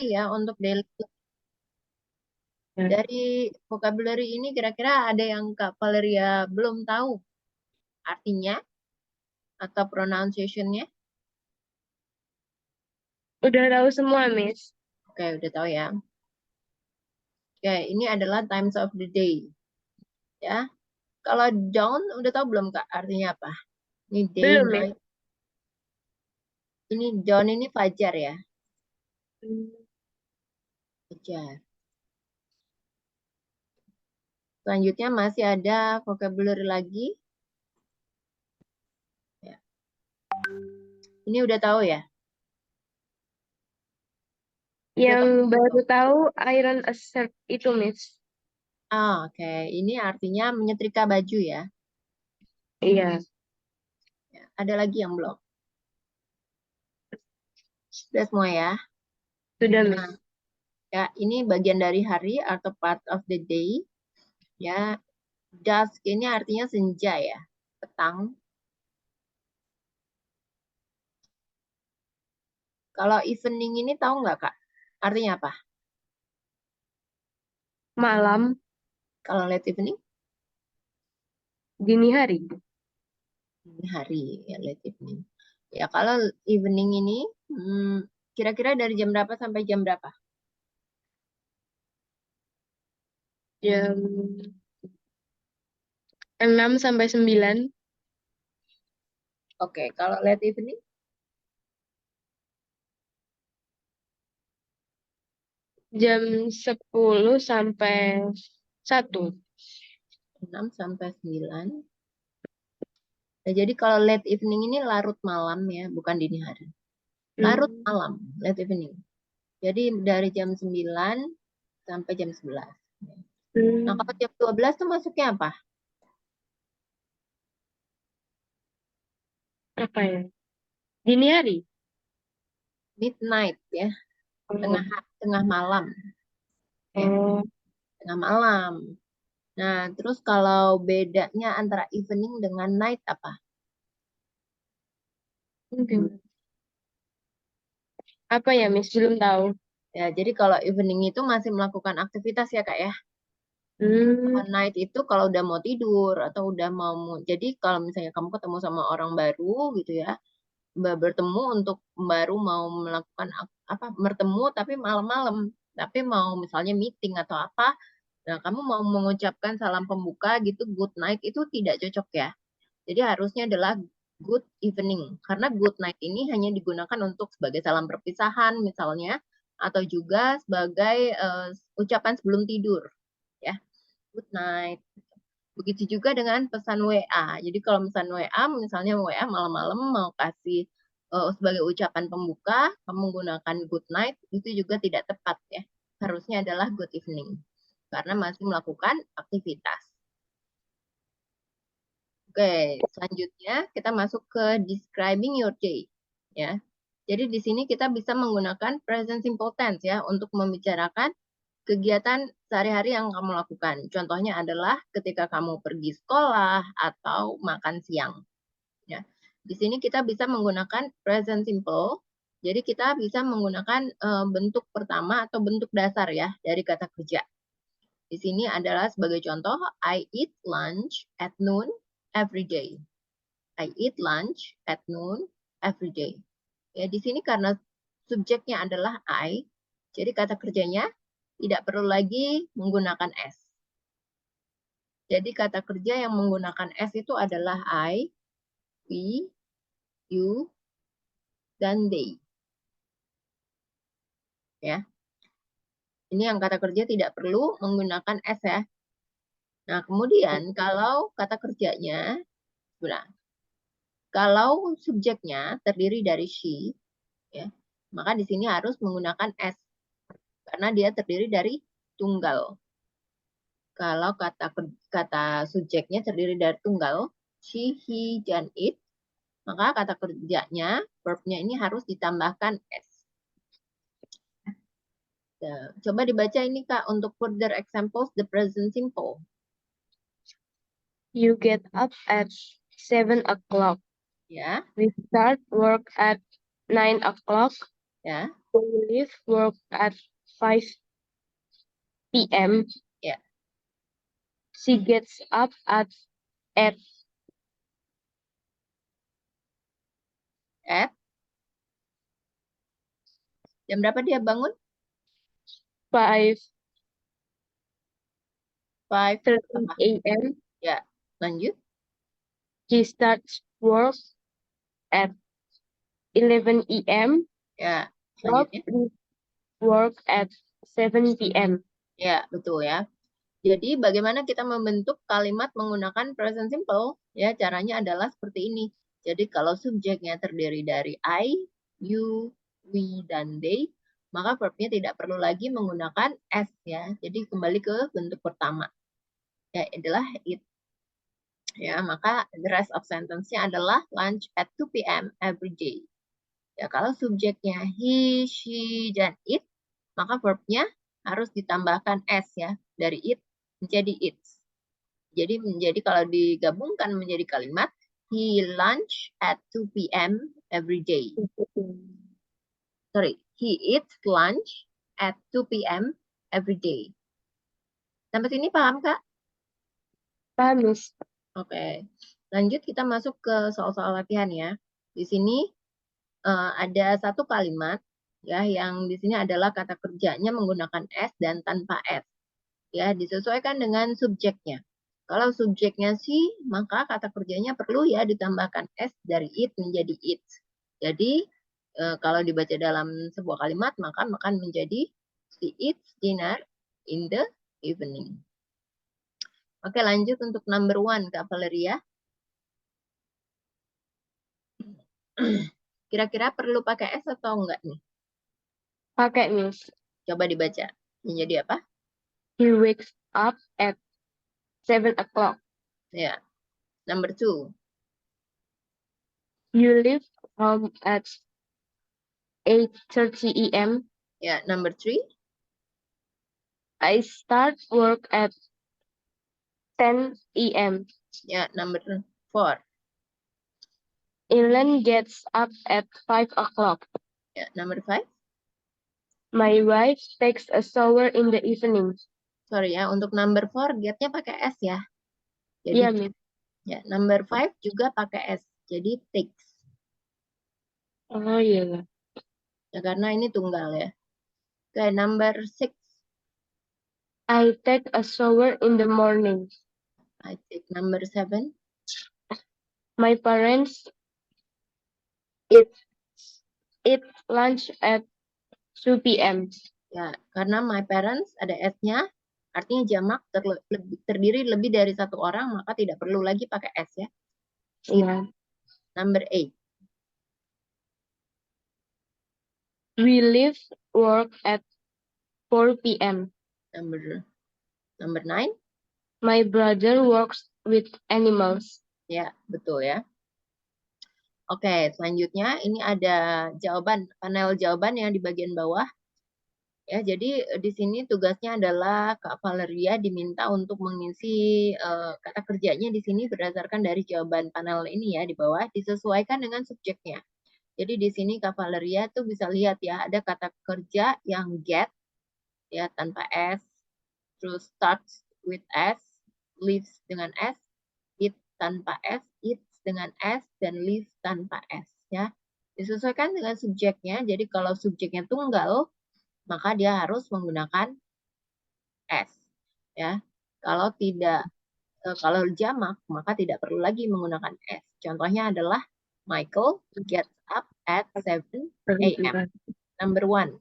ya untuk daily. Ya. Dari vocabulary ini kira-kira ada yang Kak Valeria belum tahu artinya atau pronunciation-nya? Udah tahu semua, Miss. Oke, udah tahu ya. Oke, ini adalah times of the day. Ya. Kalau dawn udah tahu belum Kak artinya apa? Ini day, Belum, Miss. night. Ini dawn ini fajar ya. Hmm. Fajar. Selanjutnya masih ada vocabulary lagi. Ya. Ini udah tahu ya? Udah Yang tahu baru belum? tahu iron a shirt itu, Miss. Oke. Ini artinya menyetrika baju ya. Iya, Ya. Ada lagi yang belum? Sudah semua ya. sudah, Nah, Miss. ya ini bagian dari hari atau part of the day. Ya, dusk ini artinya senja ya. Petang. Kalau evening ini tahu nggak Kak? Artinya apa? Malam, Kalau late evening? dini hari. Dini hari ya late evening. Ya kalau evening ini kira-kira dari jam berapa sampai jam berapa? Jam 6 sampai 9. Oke, kalau late evening Jam 10 sampai 1. 6 sampai 9. Nah, jadi kalau late evening ini larut malam ya, bukan dini hari. Larut Hmm. malam, late evening. Jadi dari jam 9 sampai jam 11. Nah, kalau Hmm. jam 12 tuh masuknya apa? Apa ya? Dini hari. Midnight ya, Oh, tengah tengah malam ya, oh, tengah malam. Nah, terus kalau bedanya antara evening dengan night apa? mungkin. Apa ya, Miss? Belum tahu. Ya, jadi kalau evening itu masih melakukan aktivitas ya, Kak ya. Hmm. Kalau night itu kalau udah mau tidur atau udah mau jadi kalau misalnya kamu ketemu sama orang baru gitu ya, bertemu untuk baru mau melakukan apa bertemu tapi malam-malam, tapi mau misalnya meeting atau apa, nah kamu mau mengucapkan salam pembuka gitu good night itu tidak cocok ya. Jadi harusnya adalah good evening karena good night ini hanya digunakan untuk sebagai salam perpisahan misalnya atau juga sebagai ucapan sebelum tidur ya, good night. Begitu juga dengan pesan WA. Jadi kalau pesan WA, misalnya WA malam-malam mau kasih sebagai ucapan pembuka, kamu menggunakan good night, itu juga tidak tepat ya. Harusnya adalah good evening. Karena masih melakukan aktivitas. Oke, selanjutnya kita masuk ke describing your day. Ya. Jadi di sini kita bisa menggunakan present simple tense ya untuk membicarakan kegiatan sehari-hari yang kamu lakukan. Contohnya adalah ketika kamu pergi sekolah atau makan siang. Ya. Di sini kita bisa menggunakan present simple. Jadi kita bisa menggunakan bentuk pertama atau bentuk dasar ya dari kata kerja. Di sini adalah sebagai contoh, I eat lunch at noon every day. I eat lunch at noon every day. Ya, di sini karena subjeknya adalah I, jadi kata kerjanya tidak perlu lagi menggunakan S. Jadi kata kerja yang menggunakan S itu adalah I, we, you, dan they. Ya, ini yang kata kerja tidak perlu menggunakan S ya. Nah, kemudian kalau kata kerjanya, nah, kalau subjeknya terdiri dari she, ya, maka di sini harus menggunakan S karena dia terdiri dari tunggal. Kalau kata subjeknya terdiri dari tunggal, she, he, dan it, maka kata kerjanya, verbnya ini harus ditambahkan S. Nah, coba dibaca ini Kak untuk further examples the present simple. You get up at 7 o'clock. Ya, We start work at 9 o'clock. ya. We leave work at 5 p.m. Ya. She gets up at 8. At jam berapa dia bangun? 5 apa? 5:30 a.m. Ya, lanjut. He starts work at 11 a.m. Ya, Rob selanjutnya. leaves work at 7 p.m. Ya, betul ya. Jadi bagaimana kita membentuk kalimat menggunakan present simple? Ya, caranya adalah seperti ini. Jadi kalau subjeknya terdiri dari I, you, we, dan they, maka verbnya tidak perlu lagi menggunakan s ya. Jadi kembali ke bentuk pertama. Ya, adalah it. Ya, maka the rest of sentence-nya adalah lunch at 2 p.m. every day. Ya, kalau subjeknya he, she, dan it, maka verbnya harus ditambahkan s ya. Dari it menjadi its. Jadi kalau digabungkan menjadi kalimat he lunch at 2 p.m. every day. Sorry, he eats lunch at 2 p.m. every day. Sampai sini paham, Kak? Paham, Miss. Oke. Lanjut kita masuk ke soal-soal latihan ya. Di sini ada satu kalimat ya yang di sini adalah kata kerjanya menggunakan s dan tanpa s. Ya, disesuaikan dengan subjeknya. Kalau subjeknya si, maka kata kerjanya perlu ya ditambahkan s dari it menjadi its. Jadi, kalau dibaca dalam sebuah kalimat, maka akan menjadi she eats dinner in the evening. Oke, lanjut untuk number 1, Kak Valeria. Kira-kira perlu pakai s atau enggak nih? Pakai, Miss. Coba dibaca. Menjadi apa? He wakes up at 7 o'clock. Ya. Number 2. You leave home at 8:30 a.m. Ya, number 3. I start work at 10 a.m. Ya, number 4. Ellen gets up at 5 o'clock. Ya, number 5. My wife takes a shower in the evening. Sorry ya, untuk number 4 get-nya pakai S ya. Jadi Iya, Miss. ya, number 5 juga pakai S. Jadi takes. Oh iya. Ya, karena ini tunggal ya. Oke, number 6. I take a shower in the morning. I take number 7. My parents eat lunch at 2 p.m. Ya, karena my parents ada S-nya, artinya jamak terdiri lebih dari satu orang, maka tidak perlu lagi pakai S ya. Iya. Number 8. We leave work at 4 p.m. Number 9. My brother works with animals. Ya, betul ya. Oke, selanjutnya ini ada jawaban, panel jawaban yang di bagian bawah. Ya, jadi di sini tugasnya adalah Kak Valeria diminta untuk mengisi kata kerjanya di sini berdasarkan dari jawaban panel ini ya di bawah disesuaikan dengan subjeknya. Jadi di sini Kak Valeria tuh bisa lihat ya ada kata kerja yang get ya tanpa s, terus starts with s, lives dengan s, it tanpa s, eats dengan s dan live tanpa s ya. Disesuaikan dengan subjeknya. Jadi kalau subjeknya tunggal maka dia harus menggunakan S ya. Kalau tidak kalau jamak maka tidak perlu lagi menggunakan S. Contohnya adalah Michael gets up at 7 a.m. Number 1.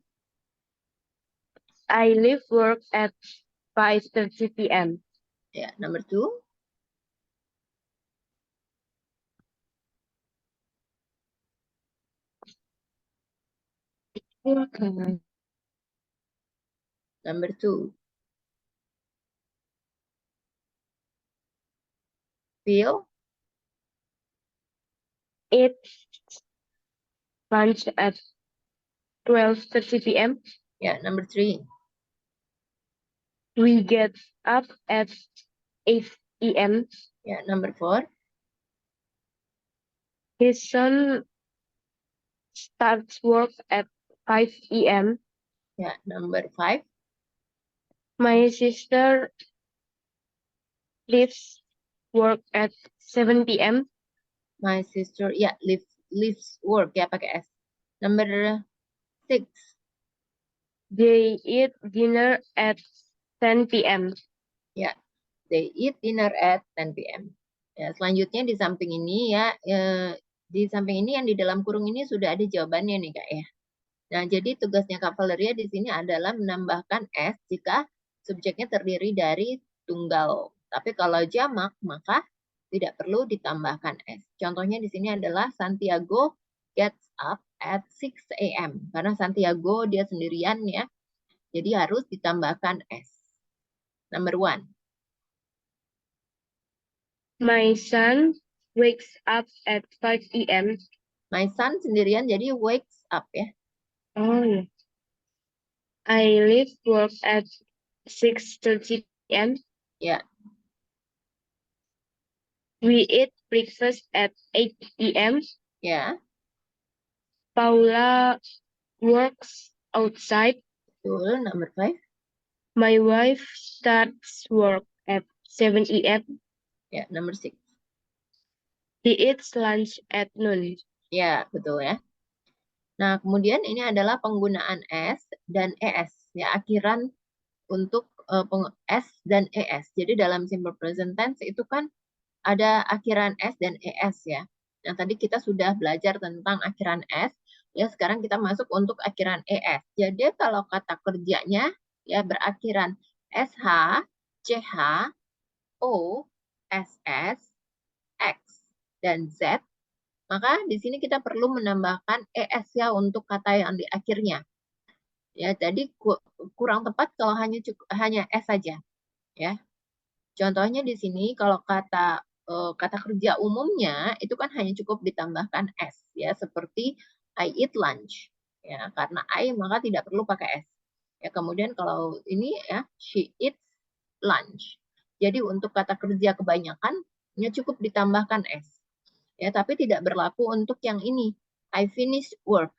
I leave work at 5:30 p.m. Ya, number 2. Okay. Number 2. Phil Eats lunch at 12:30 p.m. ya, number 3. We get up at 8 p.m. Ya, number 4. His son starts work at 5 p.m. Ya, number 5. My sister leaves work at 7 p.m. My sister, ya, leaves work ya pakai S. Number 6. They eat dinner at 10 p.m. Ya, they eat dinner at 10 p.m. Ya, selanjutnya di samping ini ya, di samping ini yang di dalam kurung ini sudah ada jawabannya nih Kak ya. Nah, jadi tugasnya Kak Valeria di sini adalah menambahkan S jika subjeknya terdiri dari tunggal. Tapi kalau jamak, maka tidak perlu ditambahkan S. Contohnya di sini adalah Santiago gets up at 6 a.m. Karena Santiago dia sendirian ya, jadi harus ditambahkan S. Number 1. My son wakes up at 5 p.m. My son sendirian jadi wakes up ya. Oh, yeah. I leave work at 6:30 p.m. Ya, We eat breakfast at 8 p.m. ya. Paula works outside. Betul, number 5. My wife starts work at 7 a.m. Ya, number 6. He eats lunch at noon. Ya, betul ya. Nah, kemudian ini adalah penggunaan S dan ES, ya, akhiran untuk S dan ES. Jadi dalam simple present tense itu kan ada akhiran S dan ES ya. Nah, tadi kita sudah belajar tentang akhiran S, ya sekarang kita masuk untuk akhiran ES. Jadi kalau kata kerjanya ya berakhiran SH, CH, O, SS, X, dan Z, maka di sini kita perlu menambahkan ES ya untuk kata yang di akhirnya. Ya, jadi kurang tepat kalau hanya S saja, ya. Contohnya di sini kalau kata kerja umumnya itu kan hanya cukup ditambahkan S ya, seperti I eat lunch. Ya, karena I maka tidak perlu pakai S. Ya, kemudian kalau ini ya she eats lunch. Jadi untuk kata kerja kebanyakan hanya cukup ditambahkan S. Ya, tapi tidak berlaku untuk yang ini. I finish work.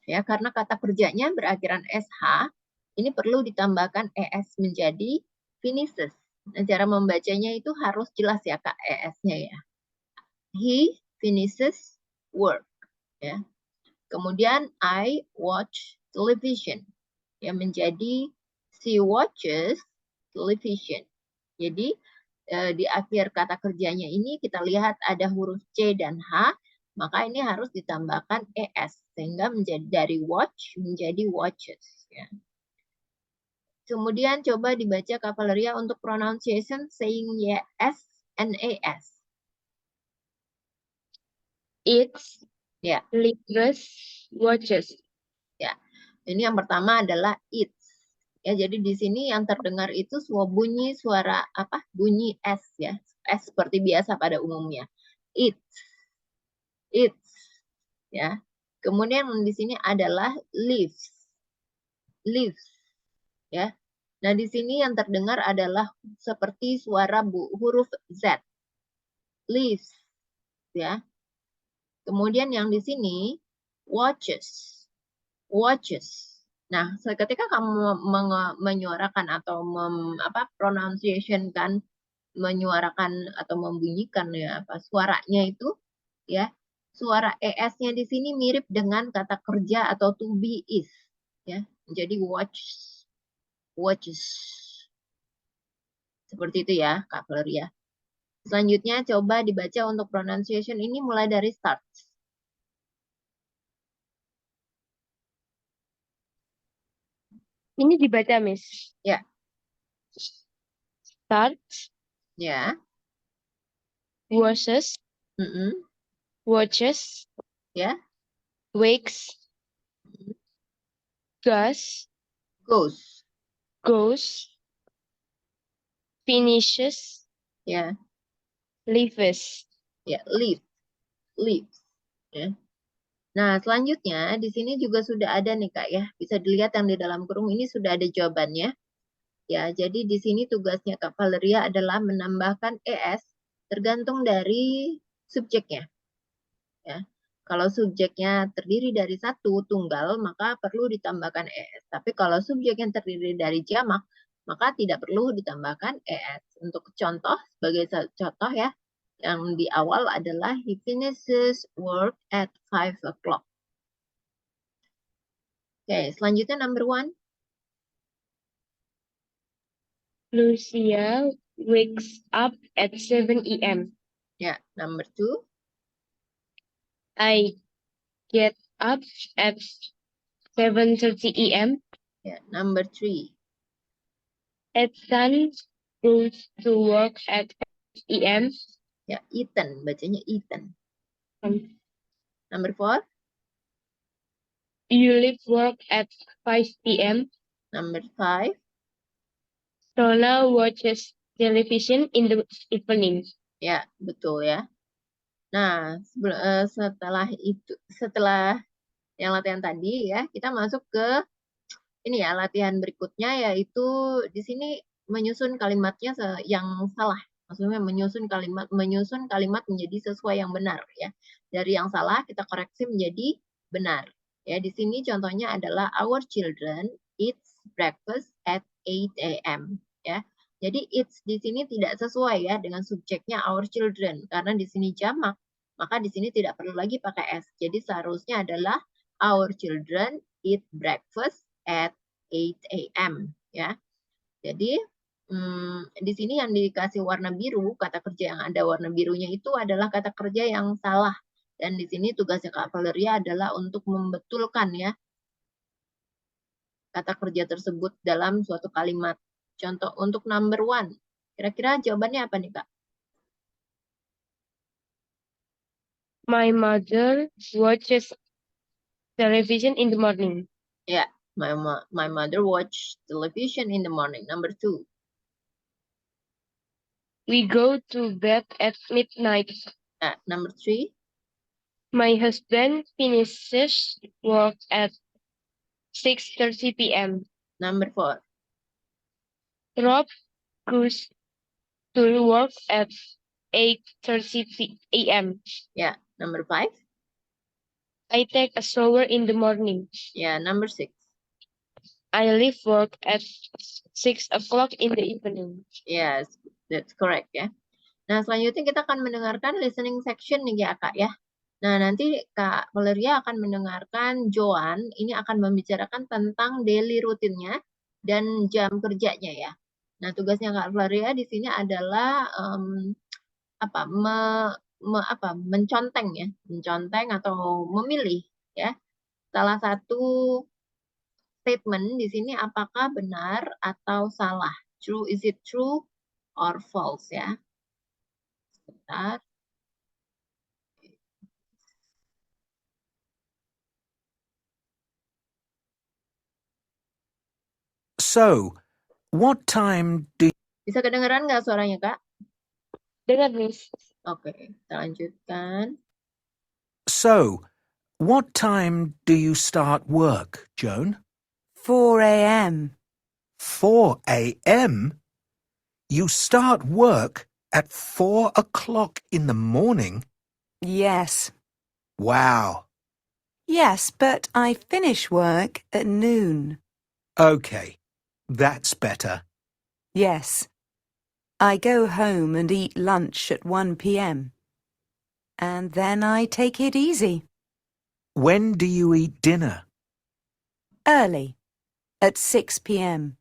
Ya, karena kata kerjanya berakhiran SH, ini perlu ditambahkan ES menjadi finishes. Nah, cara membacanya itu harus jelas ya Kak ES-nya ya. He finishes work. Ya. Kemudian I watch television. Ya, menjadi she watches television. Jadi di akhir kata kerjanya ini kita lihat ada huruf C dan H, maka ini harus ditambahkan ES sehingga menjadi dari watch menjadi watches ya. Kemudian coba dibaca Kak Valeria untuk pronunciation saying yes and AS. Eats, Ya, lives, watches. ya. Ini yang pertama adalah eats. Ya, jadi di sini yang terdengar itu suara apa? Bunyi S ya. S seperti biasa pada umumnya. Eats. Eats. Ya. Kemudian di sini adalah lives. Lives. Ya. Nah, di sini yang terdengar adalah seperti suara huruf Z. Lives. Ya. Kemudian yang di sini watches. Watches. Nah, ketika kamu menyuarakan atau pronunciation kan, menyuarakan atau membunyikan ya apa suaranya itu ya, suara ES-nya di sini mirip dengan kata kerja atau to be is ya. Jadi watches. Seperti itu ya, Kak Valeria. Selanjutnya coba dibaca untuk pronunciation ini mulai dari start. Ini dibaca, Miss. Ya. Starts, Ya. washes, watches, Ya. wakes, Goes. goes, finishes, Ya. leaves. Ya, leaves. Ya. Nah, selanjutnya di sini juga sudah ada nih Kak ya. Bisa dilihat yang di dalam kurung ini sudah ada jawabannya. Ya, jadi di sini tugasnya Kak Valeria adalah menambahkan ES tergantung dari subjeknya. Ya. Kalau subjeknya terdiri dari satu tunggal, maka perlu ditambahkan ES. Tapi kalau subjek yang terdiri dari jamak, maka tidak perlu ditambahkan ES. Untuk contoh, sebagai contoh ya, yang di awal adalah he finishes work at 5 o'clock. Oke, selanjutnya number 1. Lucia wakes up at 7 a.m. Ya, number 2. I get up at 7:30 a.m. Ya, number 3. Ethan goes to work at 8 a.m. Ya, Ethan, bacanya Ethan. Um, Number 4. You leave work at 5 p.m. Number 5. Donna watches television in the evening. Ya, betul ya. Nah, setelah yang latihan tadi ya, kita masuk ke ini ya, latihan berikutnya yaitu di sini menyusun kalimatnya yang salah. Maksudnya menyusun kalimat menjadi sesuai yang benar ya. Dari yang salah kita koreksi menjadi benar. Ya, di sini contohnya adalah our children eats breakfast at 8 a.m. ya. Jadi eats di sini tidak sesuai ya dengan subjeknya our children karena di sini jamak. Maka di sini tidak perlu lagi pakai s. Jadi seharusnya adalah our children eat breakfast at 8 a.m. ya. Jadi di sini yang dikasih warna biru, kata kerja yang ada warna birunya itu adalah kata kerja yang salah. Dan di sini tugasnya Kak Valeria adalah untuk membetulkan ya kata kerja tersebut dalam suatu kalimat. Contoh untuk number 1. Kira-kira jawabannya apa nih Kak? My mother watches television in the morning. Ya, my mother watch television in the morning. Number 2. We go to bed at midnight. Number 3. My husband finishes work at 6:30 p.m. Number 4. Rob goes to work at 8:30 a.m. Ya, number 5. I take a shower in the morning. Ya, number 6. I leave work at 6 o'clock in the evening. Yes, that's correct ya. Nah, selanjutnya kita akan mendengarkan listening section nih ya Kak ya. Nah, nanti Kak Valeria akan mendengarkan Joan, ini akan membicarakan tentang daily rutinnya dan jam kerjanya ya. Nah, tugasnya Kak Valeria di sini adalah menconteng ya, menconteng atau memilih ya. Salah satu statement di sini apakah benar atau salah. True, is it true or false ya. Sebentar. So, what time do Bisa kedengeran nggak suaranya Kak? Dengar, Miss. Oke, kita lanjutkan. So, what time do you start work, Joan? 4 a.m. 4 a.m.? You start work at 4 o'clock in the morning? Yes. Wow. Yes, but I finish work at noon. Okay, that's better. Yes. I go home and eat lunch at 1 p.m. And then I take it easy. When do you eat dinner? Early. At 6 p.m.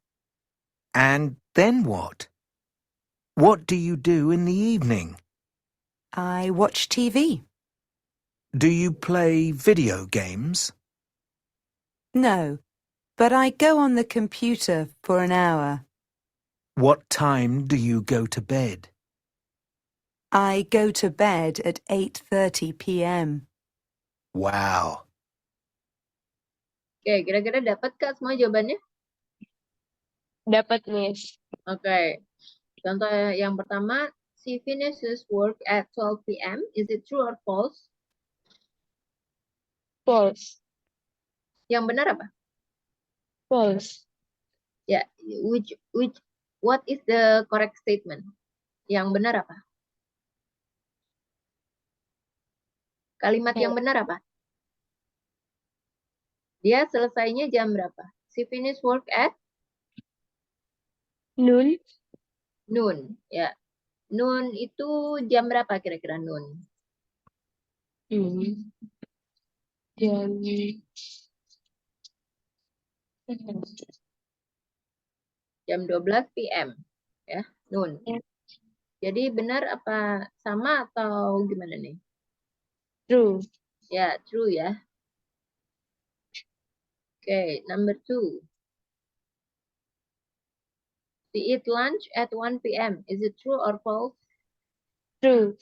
And then what? What do you do in the evening? I watch TV. Do you play video games? No, but I go on the computer for an hour. What time do you go to bed? I go to bed at 8:30 p.m. Wow. Oke, kira-kira dapat Kak semua jawabannya? Dapat, Miss. Oke. Contoh yang pertama, she finishes work at 12 p.m. Is it true or false? False. Yang benar apa? False. Ya, what is the correct statement? Yang benar apa? Kalimat yang benar apa? Dia selesainya jam berapa? She finished work at Noon. noon. Ya, noon itu jam berapa kira-kira noon? Jam Jam 12 PM. Ya, noon. Ya. Jadi benar apa sama atau gimana nih? True. Ya, true ya. Oke, number 2. We eat lunch at 1 PM. Is it true or false? True.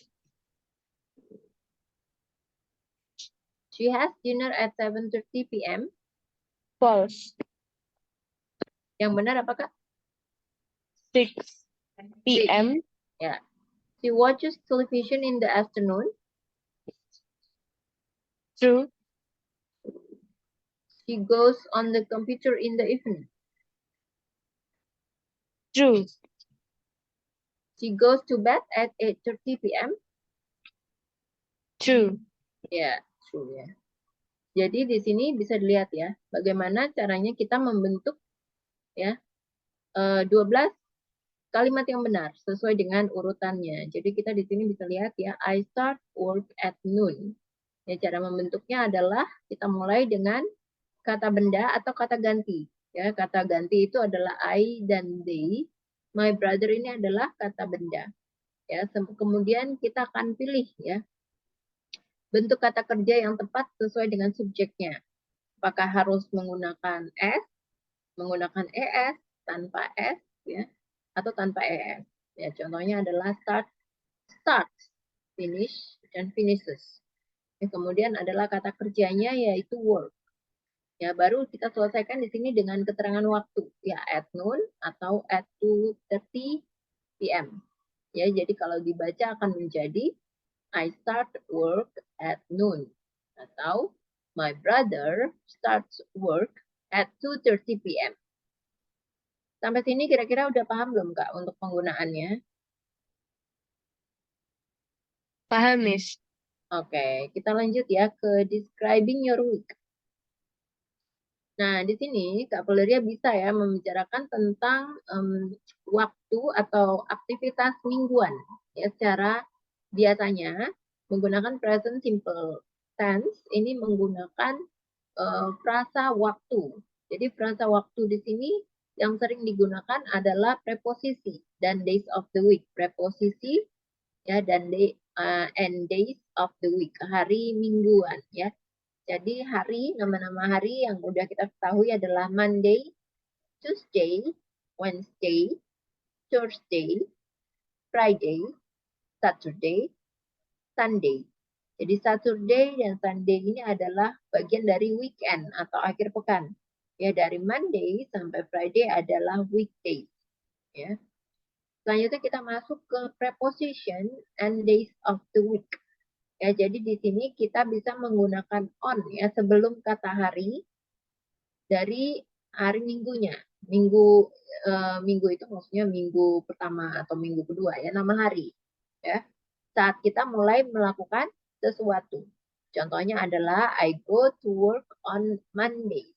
She has dinner at 7:30 PM. False. Yang benar apakah? 6 p.m. Ya. She watches television in the afternoon. True. She goes on the computer in the evening. True. She goes to bed at 8:30 PM. True. Ya, true ya. Jadi di sini bisa dilihat ya, bagaimana caranya kita membentuk ya 12 kalimat yang benar sesuai dengan urutannya. Jadi kita di sini bisa lihat ya, I start work at noon. Ya, cara membentuknya adalah kita mulai dengan kata benda atau kata ganti. Ya, kata ganti itu adalah I dan they. My brother ini adalah kata benda. Ya, kemudian kita akan pilih ya bentuk kata kerja yang tepat sesuai dengan subjeknya. Apakah harus menggunakan s, menggunakan es, tanpa s, ya, atau tanpa es. Ya, contohnya adalah start, finish, dan finishes. Ya, kemudian adalah kata kerjanya yaitu work. Ya, baru kita selesaikan di sini dengan keterangan waktu, ya at noon atau at 2:30 PM. Ya, jadi kalau dibaca akan menjadi I start work at noon atau my brother starts work at 2:30 PM. Sampai sini kira-kira udah paham belum Kak untuk penggunaannya? Paham, Miss. Oke, kita lanjut ya ke describing your week. Nah, di sini Kak Valeria bisa ya membicarakan tentang waktu atau aktivitas mingguan. Ya, secara biasanya menggunakan present simple tense ini menggunakan frasa waktu. Jadi frasa waktu di sini yang sering digunakan adalah preposisi dan days of the week. Preposisi ya dan and days of the week, hari mingguan ya. Jadi hari, nama-nama hari yang udah kita ketahui adalah Monday, Tuesday, Wednesday, Thursday, Friday, Saturday, Sunday. Jadi Saturday dan Sunday ini adalah bagian dari weekend atau akhir pekan. Ya, dari Monday sampai Friday adalah weekday. Ya. Selanjutnya kita masuk ke preposition and days of the week. Ya, jadi di sini kita bisa menggunakan on ya sebelum kata hari dari hari minggunya. Minggu itu maksudnya minggu pertama atau minggu kedua ya, nama hari. Ya. Saat kita mulai melakukan sesuatu. Contohnya adalah I go to work on Monday.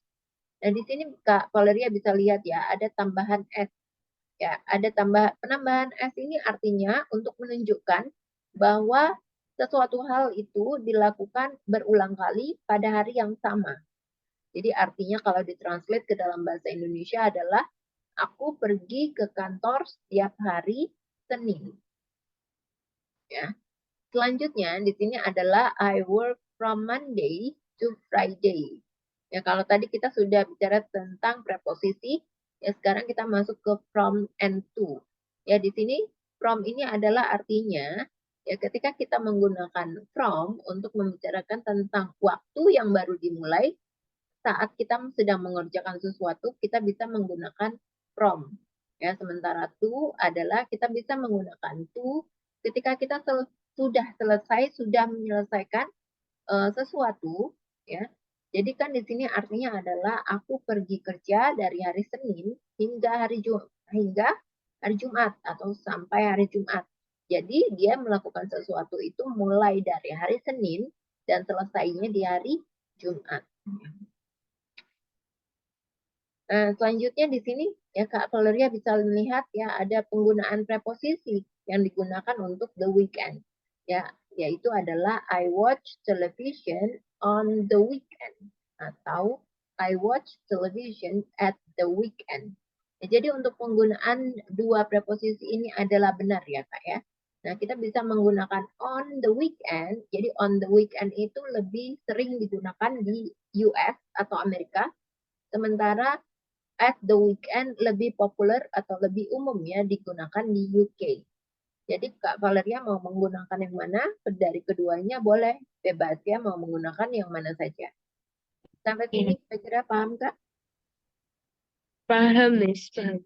Dan di sini Kak Valeria bisa lihat ya, ada tambahan S. Ya, ada penambahan S ini artinya untuk menunjukkan bahwa sesuatu hal itu dilakukan berulang kali pada hari yang sama. Jadi artinya kalau ditranslate ke dalam bahasa Indonesia adalah aku pergi ke kantor setiap hari Senin. Ya. Selanjutnya di sini adalah I work from Monday to Friday. Ya, kalau tadi kita sudah bicara tentang preposisi, ya sekarang kita masuk ke from and to. Ya, di sini from ini adalah artinya ya ketika kita menggunakan from untuk membicarakan tentang waktu yang baru dimulai saat kita sedang mengerjakan sesuatu, kita bisa menggunakan from. Ya, sementara to adalah kita bisa menggunakan to ketika kita sudah selesai, sudah menyelesaikan sesuatu, ya. Jadi kan di sini artinya adalah aku pergi kerja dari hari Senin hingga hari Jumat atau sampai hari Jumat. Jadi dia melakukan sesuatu itu mulai dari hari Senin dan selesainya di hari Jumat. Nah, selanjutnya di sini ya Kak Valeria bisa melihat ya ada penggunaan preposisi yang digunakan untuk the weekend. Ya, yaitu adalah I watch television on the weekend atau I watch television at the weekend. Ya, jadi untuk penggunaan dua preposisi ini adalah benar ya Kak ya. Nah, kita bisa menggunakan on the weekend. Jadi on the weekend itu lebih sering digunakan di US atau Amerika. Sementara at the weekend lebih populer atau lebih umum ya digunakan di UK. Jadi Kak Valeria mau menggunakan yang mana dari keduanya boleh, bebas ya mau menggunakan yang mana saja. Sampai sini kira-kira paham Kak? Paham, Miss. Paham.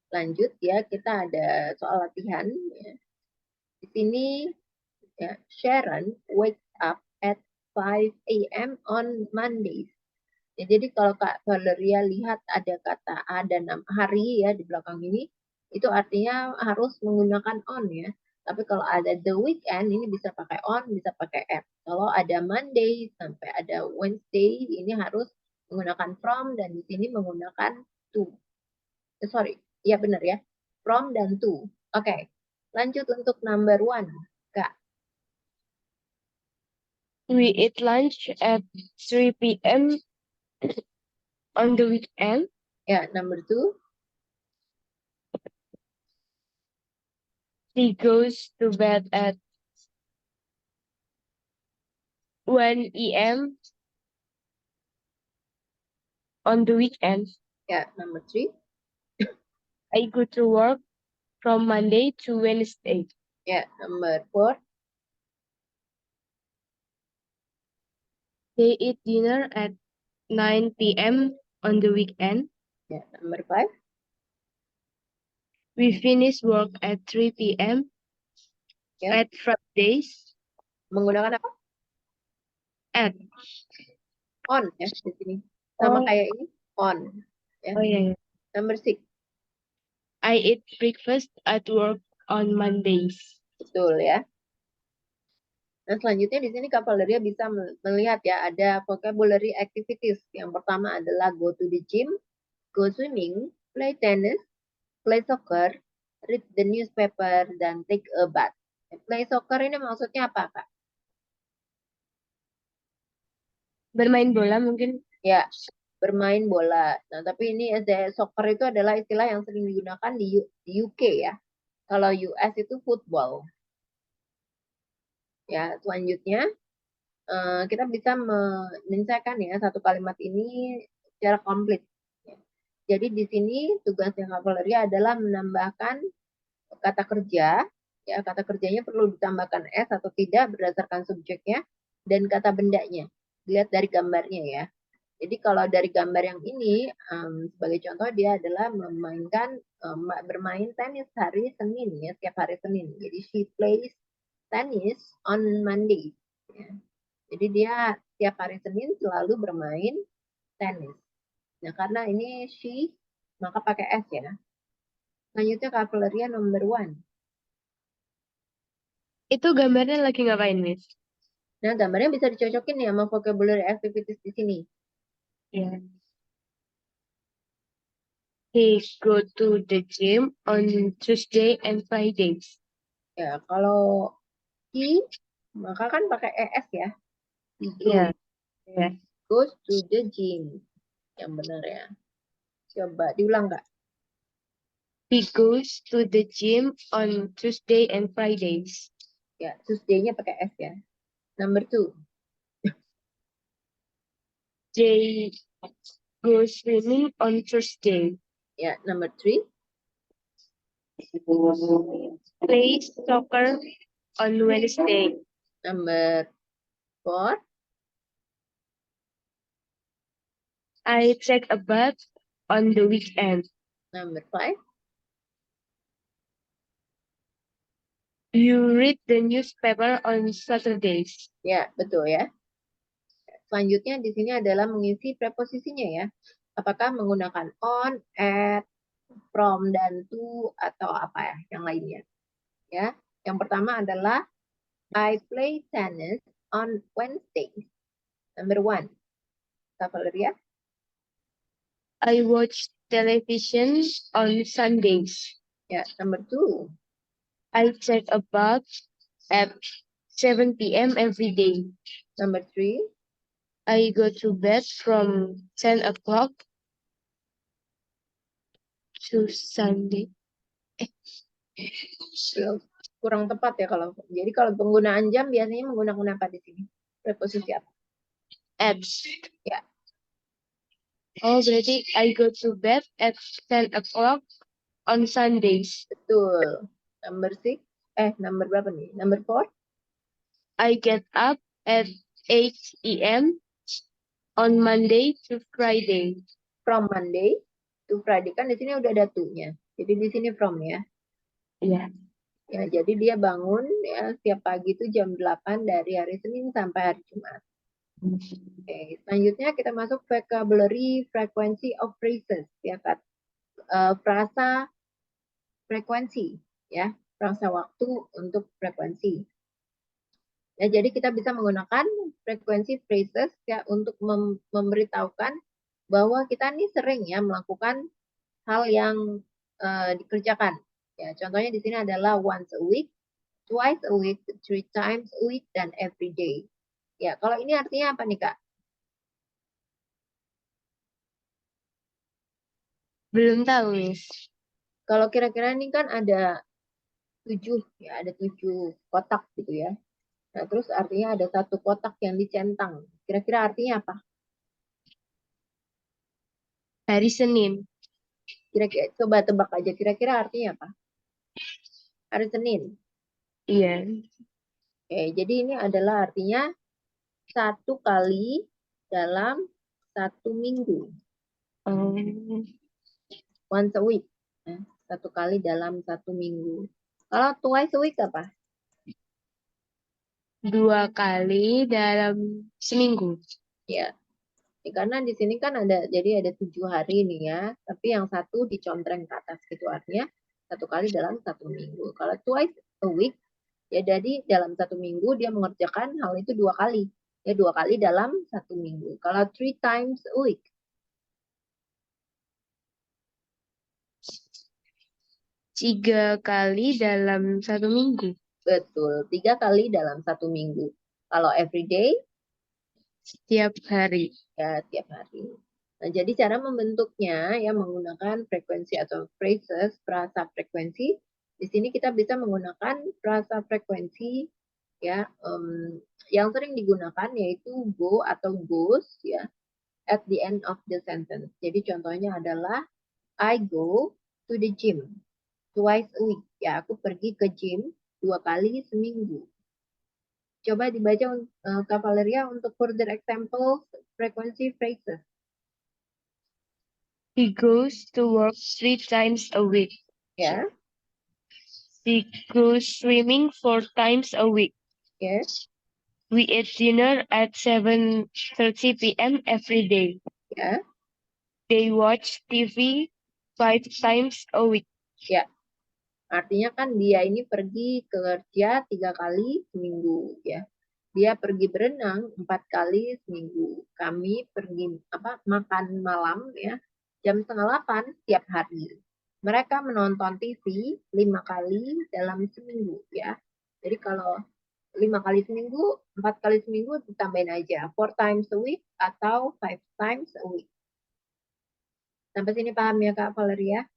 Lanjut ya, kita ada soal latihan. Ya. Di sini ya, Sharon wakes up at 5 a.m. on Mondays. Ya, jadi kalau Kak Valeria lihat ada kata ada hari ya di belakang ini, itu artinya harus menggunakan on ya. Tapi kalau ada the weekend ini bisa pakai on, bisa pakai at. Kalau ada Monday sampai ada Wednesday ini harus menggunakan from dan di sini menggunakan to. Sorry, ya benar ya. From dan to. Oke, lanjut untuk number 1. Kak, We eat lunch at 3 p.m. on the weekend. ya number 2. She goes to bed at 1 a.m. on the weekend. Ya number 3. I go to work from Monday to Wednesday. Ya number 4. They eat dinner at 9 p.m. on the weekend. Ya number 5. We finish work at 3 p.m. Ya. at Fridays. Menggunakan apa? At. On ya di sini. Sama Oh. kayak ini on. Ya. Oh yeah. Number 6. I eat breakfast at work on Mondays. Betul ya. Nah, selanjutnya di sini Kak Valeria bisa melihat ya ada vocabulary activities. Yang pertama adalah go to the gym, go swimming, play tennis, play soccer, read the newspaper, dan take a bath. Play soccer ini maksudnya apa Kak? Bermain bola mungkin. Ya, bermain bola. Nah, tapi ini soccer itu adalah istilah yang sering digunakan di UK ya. Kalau US itu football. Ya, selanjutnya kita bisa menyelesaikan ya satu kalimat ini secara komplit. Jadi di sini tugasnya Kak Valeria adalah menambahkan kata kerja. Ya, kata kerjanya perlu ditambahkan s atau tidak berdasarkan subjeknya dan kata bendanya. Dilihat dari gambarnya ya. Jadi kalau dari gambar yang ini, sebagai contoh dia adalah bermain tenis hari Senin ya, setiap hari Senin. Jadi she plays tennis on Monday. Ya. Jadi dia setiap hari Senin selalu bermain tenis. Nah karena ini she, maka pakai s ya. Selanjutnya Kak Valeria number 1. Itu gambarnya lagi ngapain, Miss? Nah gambarnya bisa dicocokin ya sama vocabulary activities di sini. Yeah. He go to the gym on Tuesday and Fridays. Ya kalau he, maka kan pakai es ya. He goes. Yeah. Goes to the gym. Yang benar ya. Coba diulang Kak. He goes to the gym on Tuesday and Fridays. Ya, Tuesday-nya pakai S ya. Number 2. They go swimming on Thursday. Ya, number 3. Play soccer on Wednesday. Number 4. I take a bath on the weekend. Number 5. You read the newspaper on Saturdays. Ya, betul ya. Selanjutnya di sini adalah mengisi preposisinya ya. Apakah menggunakan on, at, from, dan to, atau apa ya yang lainnya. Ya, yang pertama adalah I play tennis on Wednesdays? Number 1, Kak Valeria. I watch television on Sundays. Ya, number 2. I take a bath at 7 p.m. every day. Number 3. I go to bed from 10 o'clock to Sunday. Kurang tepat ya kalau. Jadi kalau penggunaan jam biasanya menggunakan apa di sini? Preposisi apa? At. Ya. Oh, berarti I go to bed at 10 o'clock on Sundays. Betul. Number 6. Number berapa nih? Number 4. I get up at 8 a.m. on Monday to Friday. From Monday to Friday. Kan di sini udah ada to-nya. Jadi di sini from ya. Iya. Ya, jadi dia bangun ya setiap pagi itu jam 8 dari hari Senin sampai hari Jumat. Oke, selanjutnya kita masuk vocabulary frequency of phrases ya Kak. Frasa frekuensi ya, frasa waktu untuk frekuensi. Ya, jadi kita bisa menggunakan frekuensi phrases ya untuk memberitahukan bahwa kita nih sering ya melakukan hal yang dikerjakan. Ya, contohnya di sini adalah once a week, twice a week, 3 times a week, dan every day. Ya, kalau ini artinya apa nih Kak? Belum tahu, Miss. Kalau kira-kira ini kan ada 7 ya, ada 7 kotak gitu ya. Nah, terus artinya ada 1 kotak yang dicentang. Kira-kira artinya apa? Hari Senin. Kira-kira coba tebak aja kira-kira artinya apa? Hari Senin. Iya. Oke, jadi ini adalah artinya 1 kali dalam 1 minggu. Oh. Once a week. Ya, 1 kali dalam 1 minggu. Kalau twice a week apa? 2 kali dalam seminggu. Ya. Karena di sini kan ada 7 hari nih ya, tapi yang 1 dicontreng ke atas gitu artinya 1 kali dalam 1 minggu. Kalau twice a week ya jadi dalam 1 minggu dia mengerjakan hal itu 2 kali. Ya 2 kali dalam 1 minggu. Kalau 3 times a week 3 kali dalam 1 minggu. betul, 3 kali dalam 1 minggu. Kalau every day Setiap hari. ya tiap hari. Nah, jadi cara membentuknya ya menggunakan frekuensi atau phrases, frasa frekuensi. Di sini kita bisa menggunakan frasa frekuensi ya yang sering digunakan yaitu go atau goes ya at the end of the sentence. Jadi contohnya adalah I go to the gym twice a week. Ya, aku pergi ke gym 2 kali seminggu. Coba dibaca Kak Valeria untuk further example frequency phrases. He goes to work 3 times a week. Ya, He goes swimming 4 times a week. yes, We eat dinner at 7:30 p.m. every day. ya, They watch TV 5 times a week. ya. Artinya kan dia ini pergi kerja 3 kali seminggu ya. Dia pergi berenang 4 kali seminggu. Kami pergi makan malam ya jam 7:30 tiap hari. Mereka menonton TV 5 kali dalam seminggu ya. Jadi kalau 5 kali seminggu, 4 kali seminggu ditambahin aja 4 times a week atau 5 times a week. Sampai sini paham ya Kak Valeria?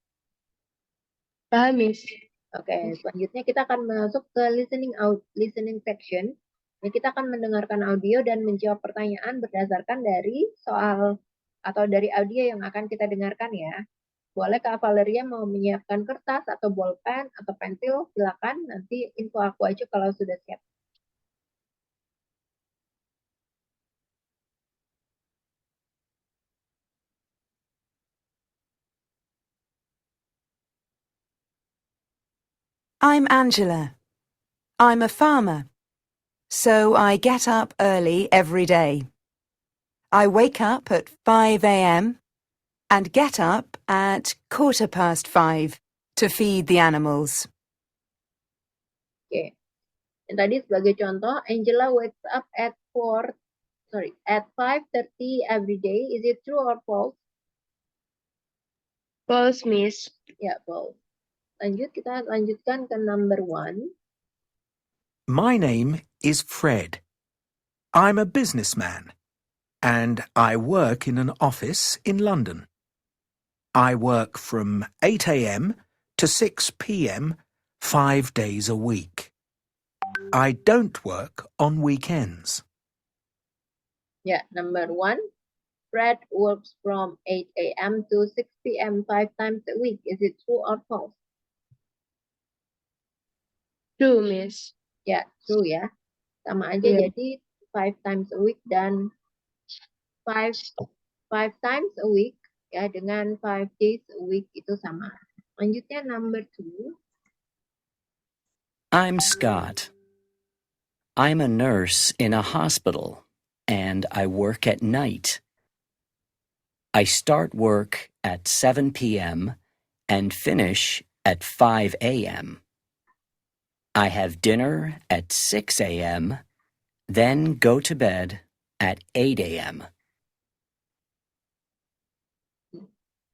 Paham, Miss? Oke, selanjutnya kita akan masuk ke listening section. Kita akan mendengarkan audio dan menjawab pertanyaan berdasarkan dari soal atau dari audio yang akan kita dengarkan ya. Boleh Kak Valeria mau menyiapkan kertas atau bolpen atau pensil, silakan. Nanti info aku aja kalau sudah siap. I'm Angela. I'm a farmer. So I get up early every day. I wake up at 5 a.m. and get up at 5:15 to feed the animals. Oke. Yang tadi sebagai contoh, Angela wakes up at 5:30 every day. Is it true or false? False, Miss. Ya, false. Kita lanjutkan ke number 1. My name is Fred. I'm a businessman, and I work in an office in London. I work from 8 a.m. to 6 p.m. 5 days a week. I don't work on weekends. Ya, number 1. Fred works from 8 a.m. to 6 p.m. 5 times a week. Is it true or false? True, Miss. Ya, true ya. Sama aja Yeah. jadi 5 times a week dan 5 times a week ya dengan 5 days a week itu sama. Lanjutnya number 2. I'm Scott. I'm a nurse in a hospital, and I work at night. I start work at 7 p.m. and finish at 5 a.m. I have dinner at 6 a.m., then go to bed at 8 a.m.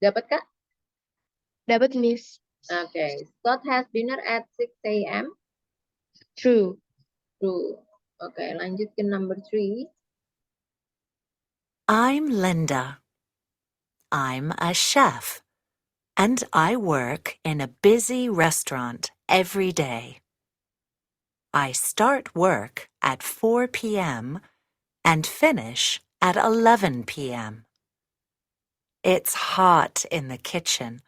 Dapat Kak? Dapat, Miss. Okay. Scott has dinner at 6 a.m. True. True. Okay, lanjut ke number 3. I'm Linda. I'm a chef, and I work in a busy restaurant every day. I start work at 4 p.m. and finish at 11 p.m. It's hot in the kitchen,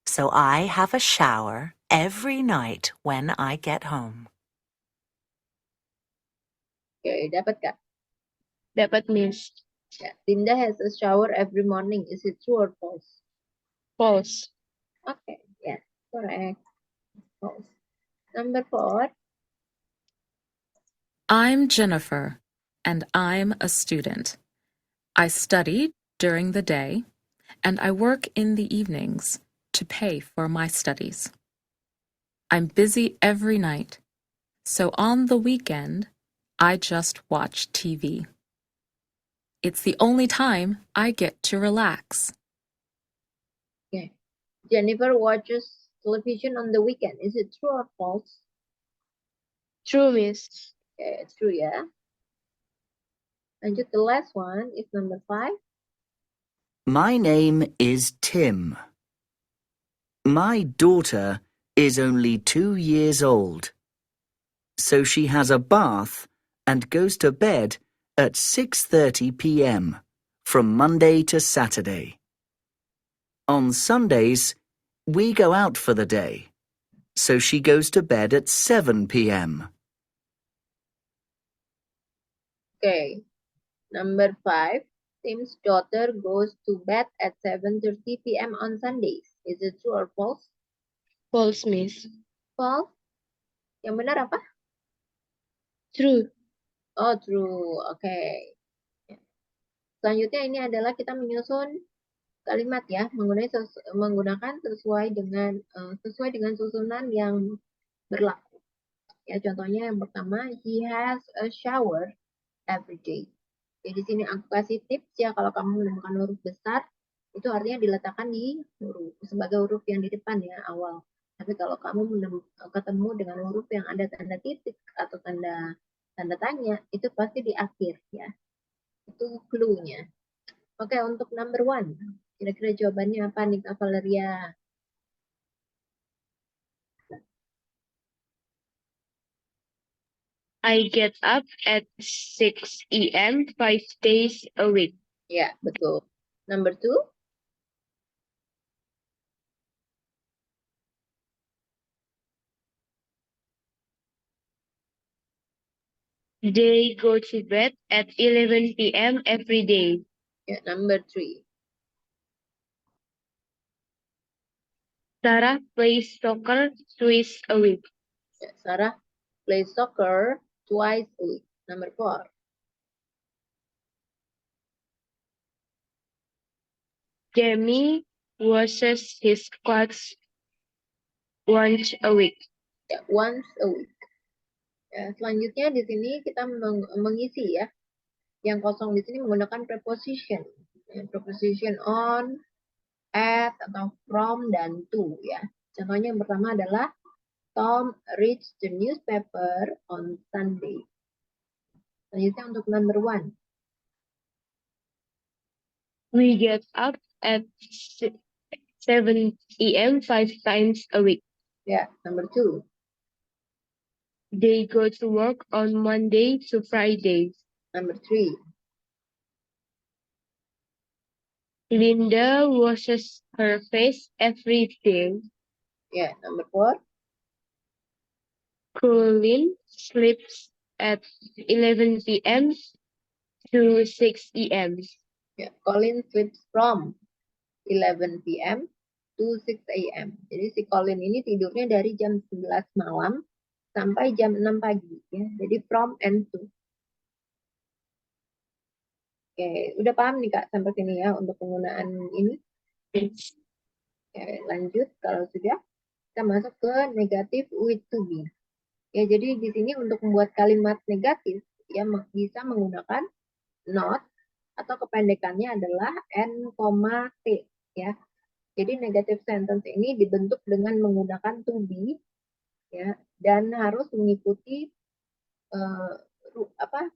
so I have a shower every night when I get home. Okay, dapat Kak? Dapat, Miss. Ya. Linda has a shower every morning. Is it true or false? False. Okay, yes, correct. False. Number 4. I'm Jennifer, and I'm a student. I study during the day, and I work in the evenings to pay for my studies. I'm busy every night, so on the weekend, I just watch TV. It's the only time I get to relax. Okay. Jennifer watches television on the weekend. Is it true or false? True, Miss. Okay, true ya. Lanjut, the last one is number 5. My name is Tim. My daughter is only 2 years old, so she has a bath and goes to bed at 6:30 p.m. from Monday to Saturday. On Sundays, we go out for the day, so she goes to bed at 7 p.m. Okay. Number 5. Tim's daughter goes to bed at 7:30 p.m. on Sundays. Is it true or false? False, Miss. False. Yang benar apa? True. Oh, true. Okay. Selanjutnya ini adalah kita menyusun kalimat ya, menggunakan sesuai dengan susunan yang berlaku. Ya, contohnya yang pertama, he has a shower every day. Jadi di sini aku kasih tips ya, kalau kamu menemukan huruf besar, itu artinya diletakkan di sebagai huruf yang di depan ya, awal. Tapi kalau kamu ketemu dengan huruf yang ada tanda titik atau tanda tanya, itu pasti di akhir ya. Itu clue-nya. Oke, untuk number 1. Kira-kira jawabannya apa nih, Kak Valeria? I get up at 6 a.m. 5 days a week. Ya, betul. Number 2. They go to bed at 11 p.m. every day. Ya, number 3. Sarah plays soccer twice a week. Ya, Sarah plays soccer twice a week. Number 4. Jamie washes his clothes once a week. Ya, once a week. Ya, selanjutnya di sini kita mengisi ya. Yang kosong di sini menggunakan preposition. Ya, preposition on, at, atau from, dan to ya. Contohnya yang pertama adalah Tom reads the newspaper on Sunday. Selanjutnya untuk number 1. We get up at 7 a.m. 5 times a week. Ya, number 2. They go to work on Monday to Friday. Number 3. Linda washes her face every day. Ya, number 4. Colin sleeps at 11 p.m. to 6 a.m. Ya, Colin sleeps from 11 p.m. to 6 a.m. Jadi si Colin ini tidurnya dari jam 11 malam sampai jam 6 pagi ya. Jadi from and to. Oke, udah paham nih Kak sampai sini ya untuk penggunaan ini. Oke, lanjut kalau sudah kita masuk ke negatif with to be. Ya, jadi di sini untuk membuat kalimat negatif ya bisa menggunakan not atau kependekannya adalah n, t ya. Jadi negative sentence ini dibentuk dengan menggunakan to be ya dan harus mengikuti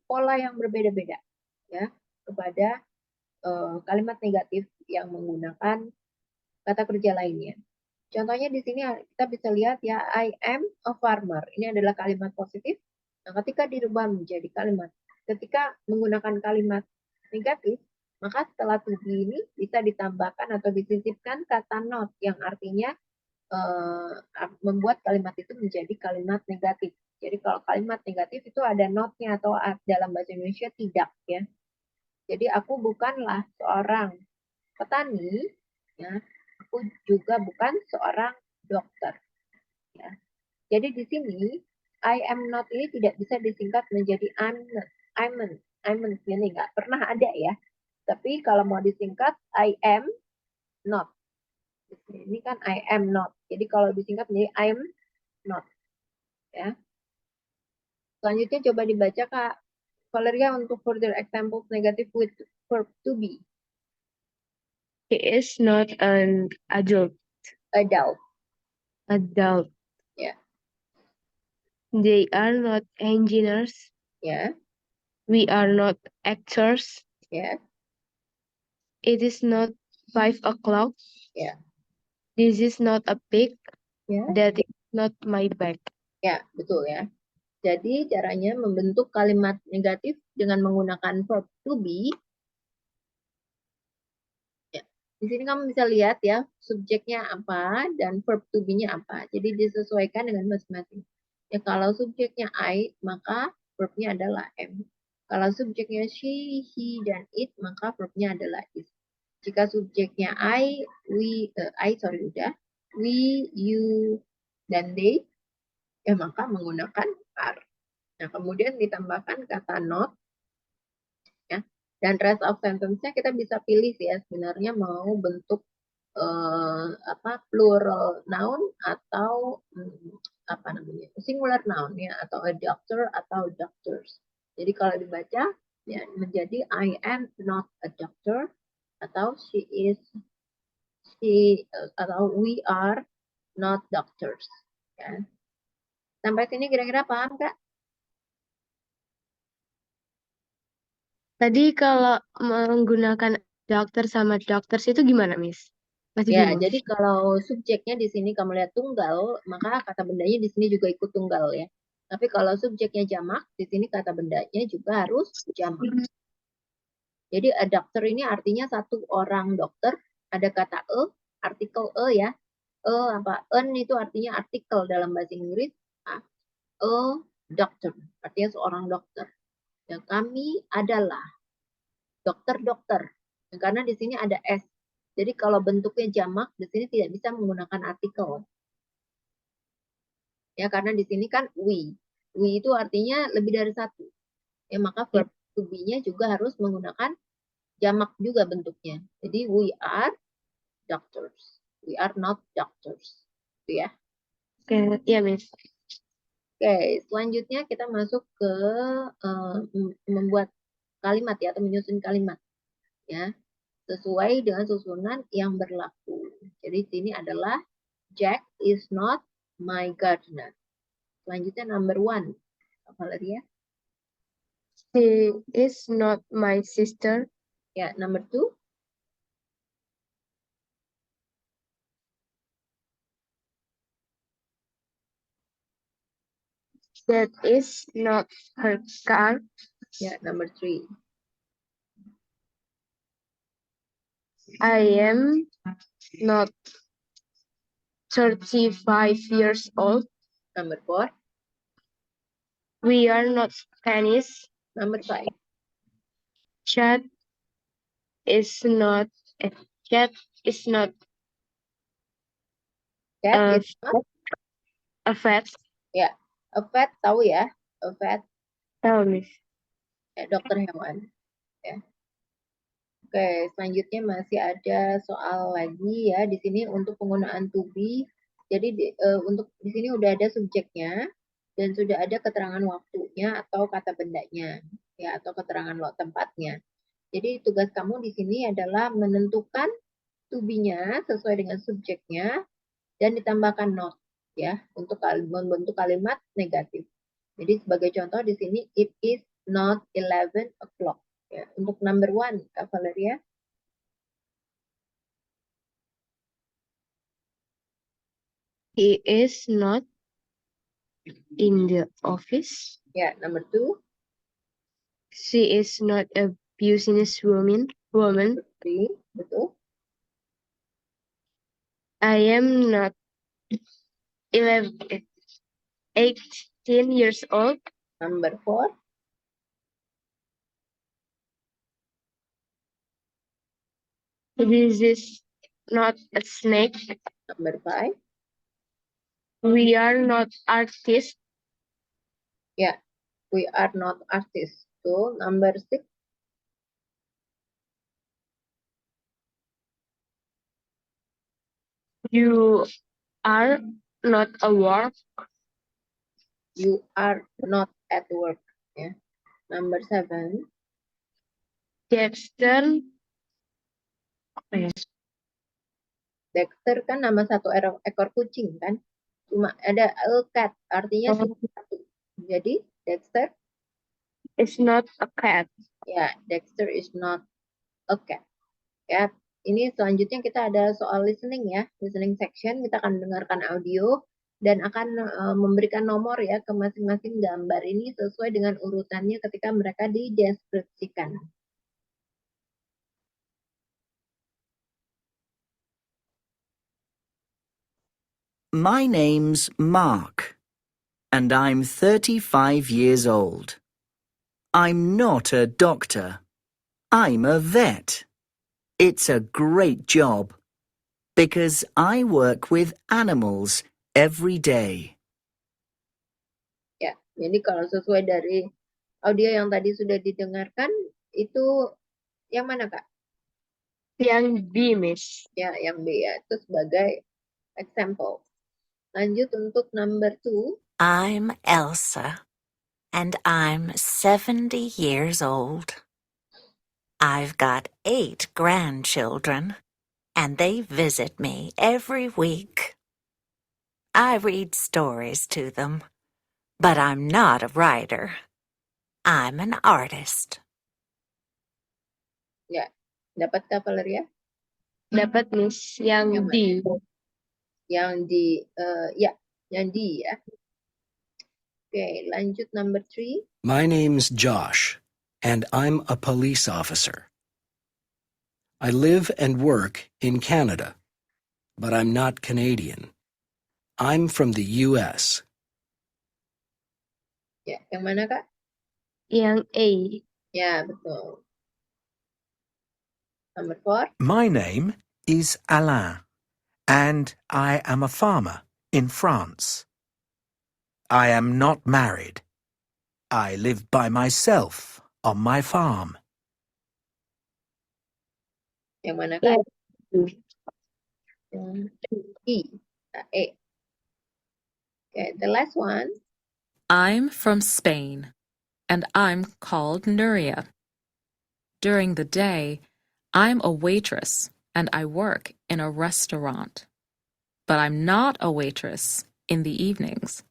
pola yang berbeda-beda ya kepada kalimat negatif yang menggunakan kata kerja lainnya. Contohnya di sini kita bisa lihat ya, I am a farmer. Ini adalah kalimat positif. Nah, ketika dirubah menjadi kalimat, ketika menggunakan kalimat negatif, maka setelah to be ini bisa ditambahkan atau disisipkan kata not yang artinya membuat kalimat itu menjadi kalimat negatif. Jadi kalau kalimat negatif itu ada not-nya atau dalam bahasa Indonesia tidak ya. Jadi aku bukanlah seorang petani, ya. Aku juga bukan seorang dokter. Ya. Jadi di sini I am not ini tidak bisa disingkat menjadi I'm not. Ini nggak pernah ada ya. Tapi kalau mau disingkat I am not. Ini kan I am not. Jadi kalau disingkat menjadi I'm not. Ya. Selanjutnya coba dibaca Kak Valeria untuk further examples negative with verb to be. He is not an adult. Adult. Yeah. They are not engineers. Yeah. We are not actors. Yeah. It is not 5 o'clock. Yeah. This is not a pig. Yeah. That is not my bag. Ya, betul ya. Jadi caranya membentuk kalimat negatif dengan menggunakan verb to be. Ya. Di sini kamu bisa lihat ya, subjeknya apa dan verb to be-nya apa. Jadi disesuaikan dengan masing-masing. Ya, kalau subjeknya I, maka verb-nya adalah am. Kalau subjeknya she, he, dan it, maka verb-nya adalah is. Jika subjeknya I, we, you, dan they, ya maka menggunakan are. Nah, kemudian ditambahkan kata not, ya, dan rest of sentence-nya kita bisa pilih sih ya, sebenarnya mau bentuk plural noun atau singular noun ya, atau a doctor atau doctors. Jadi kalau dibaca ya menjadi I am not a doctor atau atau we are not doctors. Ya. Sampai sini kira-kira paham Kak? Tadi kalau menggunakan dokter sama doctors itu gimana, Miss? Masih Ya, bingung. jadi kalau subjeknya di sini kamu lihat tunggal, maka kata bendanya di sini juga ikut tunggal ya. Tapi kalau subjeknya jamak, di sini kata bendanya juga harus jamak. Jadi a doctor ini artinya satu orang dokter, ada kata artikel ya. An itu artinya artikel dalam bahasa Inggris. A doctor, artinya seorang dokter. Dan kami adalah dokter-dokter. Karena di sini ada S. Jadi kalau bentuknya jamak, di sini tidak bisa menggunakan artikel. Ya, karena di sini kan we. We itu artinya lebih dari satu. Ya, maka verb to be-nya juga harus menggunakan jamak juga bentuknya. Jadi we are doctors. We are not doctors. Itu ya. Oke, ya, Miss. Oke, selanjutnya kita masuk ke membuat kalimat ya, atau menyusun kalimat ya, sesuai dengan susunan yang berlaku. Jadi sini adalah Jack is not my gardener. Selanjutnya number 1. Valeria. She is not my sister. Ya, number 2. That is not her car. Ya, number 3. I am not 35 years old. Number 4. We are not Spanish. Number 5. Chad is not Chad is not Cat a is not. a vet. Ya, a vet tahu ya, a vet Tell me. dokter hewan. Ya. Oke, selanjutnya masih ada soal lagi ya di sini untuk penggunaan to be. Jadi untuk di sini udah ada subjeknya dan sudah ada keterangan waktunya atau kata bendanya ya, atau keterangan tempatnya. Jadi tugas kamu di sini adalah menentukan to be-nya sesuai dengan subjeknya dan ditambahkan not ya untuk membentuk kalimat negatif. Jadi sebagai contoh di sini it is not 11 o'clock. Ya, untuk number 1, Kak Valeria. He is not in the office. Ya, number 2. She is not a businesswoman. Number 3, betul. I am not 18 years old. Number 4. This is not a snake. Number 5. We are not artists. Ya, we are not artists. So, number 6. You are not a work. You are not at work. Ya. Number 7. Dexter. Dexter kan nama satu ekor kucing kan. Cuma ada a cat, artinya satu. Jadi, Dexter. Is not a cat. Ya, Dexter is not a cat. Ya, ini selanjutnya kita ada soal listening ya. Listening section, kita akan dengarkan audio dan akan memberikan nomor ya ke masing-masing gambar ini sesuai dengan urutannya ketika mereka dideskripsikan. My name's Mark, and I'm 35 years old. I'm not a doctor. I'm a vet. It's a great job, because I work with animals every day. Ya, jadi kalau sesuai dari audio yang tadi sudah didengarkan, itu yang mana Kak? Yang B, Miss. Ya, yang B ya, itu sebagai example. Lanjut untuk number 2. I'm Elsa, and I'm 70 years old. I've got 8 grandchildren, and they visit me every week. I read stories to them, but I'm not a writer. I'm an artist. Ya, dapat Kak Valeria? Dapat, Miss. Yang D. Yang di, yang di ya. Oke, lanjut number 3. My name's Josh, and I'm a police officer. I live and work in Canada, but I'm not Canadian. I'm from the U.S. Ya, yang mana Kak? Yang A. Ya, betul. Number 4. My name is Alain, and I am a farmer in France. I am not married. I live by myself on my farm. Yang mana Kak? Yang Yang E. E. Okay, the last one. I'm from Spain, and I'm called Nuria. During the day, I'm a waitress, and I work in a restaurant. But I'm not a waitress in the evenings.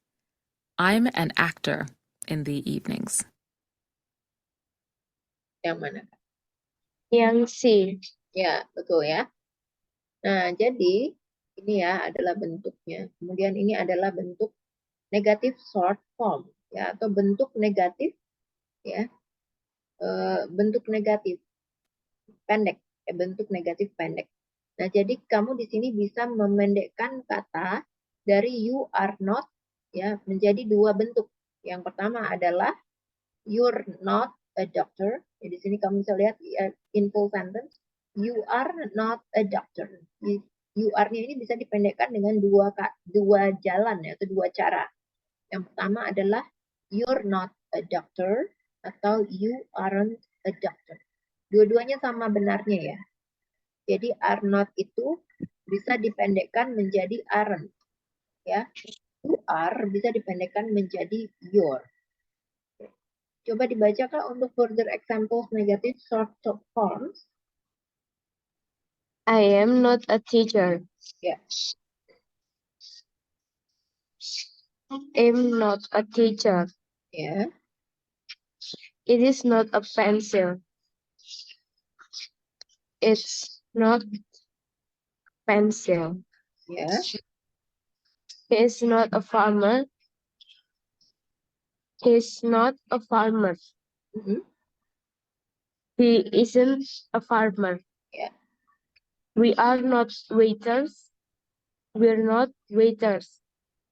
I'm an actor in the evenings. Yang mana? Yang C. Ya, betul ya. Nah, jadi ini ya adalah bentuknya. Kemudian ini adalah bentuk negatif short form ya atau bentuk negatif ya. Bentuk negatif pendek, bentuk negatif pendek. Nah, jadi kamu di sini bisa memendekkan kata dari you are not ya menjadi dua bentuk. Yang pertama adalah you're not a doctor. Di sini kamu bisa lihat in full sentence, you are not a doctor. You are-nya ini bisa dipendekkan dengan dua jalan ya, atau dua cara. Yang pertama adalah you're not a doctor atau you aren't a doctor. Dua-duanya sama benarnya ya. Jadi are not itu bisa dipendekkan menjadi aren't ya. You are bisa dipendekkan menjadi your. Coba dibaca Kak untuk further examples negative short forms. I am not a teacher. Ya. I'm not a teacher. Ya. It is not a pencil. It's not pencil. Ya. He is not a farmer. He's not a farmer. Mhm. He isn't a farmer. Ya. We are not waiters. We're not waiters.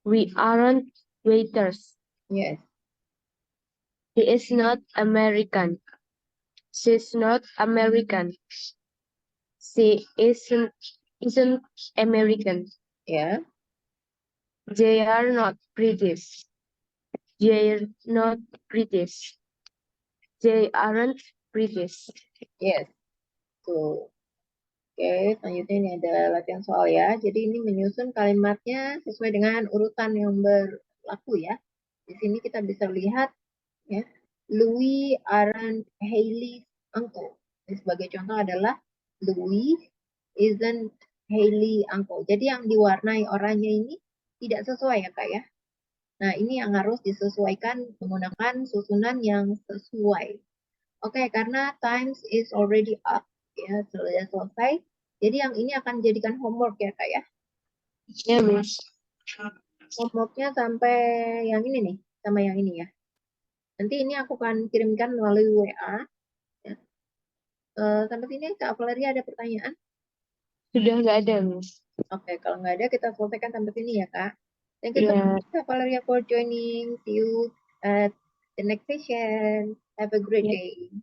We aren't waiters. Yes. He is not American. She's not American. She isn't American. Ya. They are not British. They're not British. They aren't British. Yes. Tuh. Oke, selanjutnya ini ada latihan soal ya. Jadi ini menyusun kalimatnya sesuai dengan urutan yang berlaku ya. Di sini kita bisa lihat ya, Louis aren't Hailey's uncle. Jadi sebagai contoh adalah Louis isn't Hailey uncle. Jadi yang diwarnai oranye ini tidak sesuai ya Kak ya. Nah ini yang harus disesuaikan menggunakan susunan yang sesuai. Oke, karena times is already up ya, sudah selesai. Jadi yang ini akan dijadikan homework ya Kak ya. Ya, Miss. Homeworknya sampai yang ini nih, sama yang ini ya. Nanti ini aku akan kirimkan melalui WA. Ya. Sampai sini Kak Valeria ada pertanyaan? Sudah nggak ada, Miss. Oke, kalau nggak ada kita selesaikan sampai sini ya Kak. Thank you so Ya, much Kak Valeria for joining. See you at the next session. Have a great Ya. day.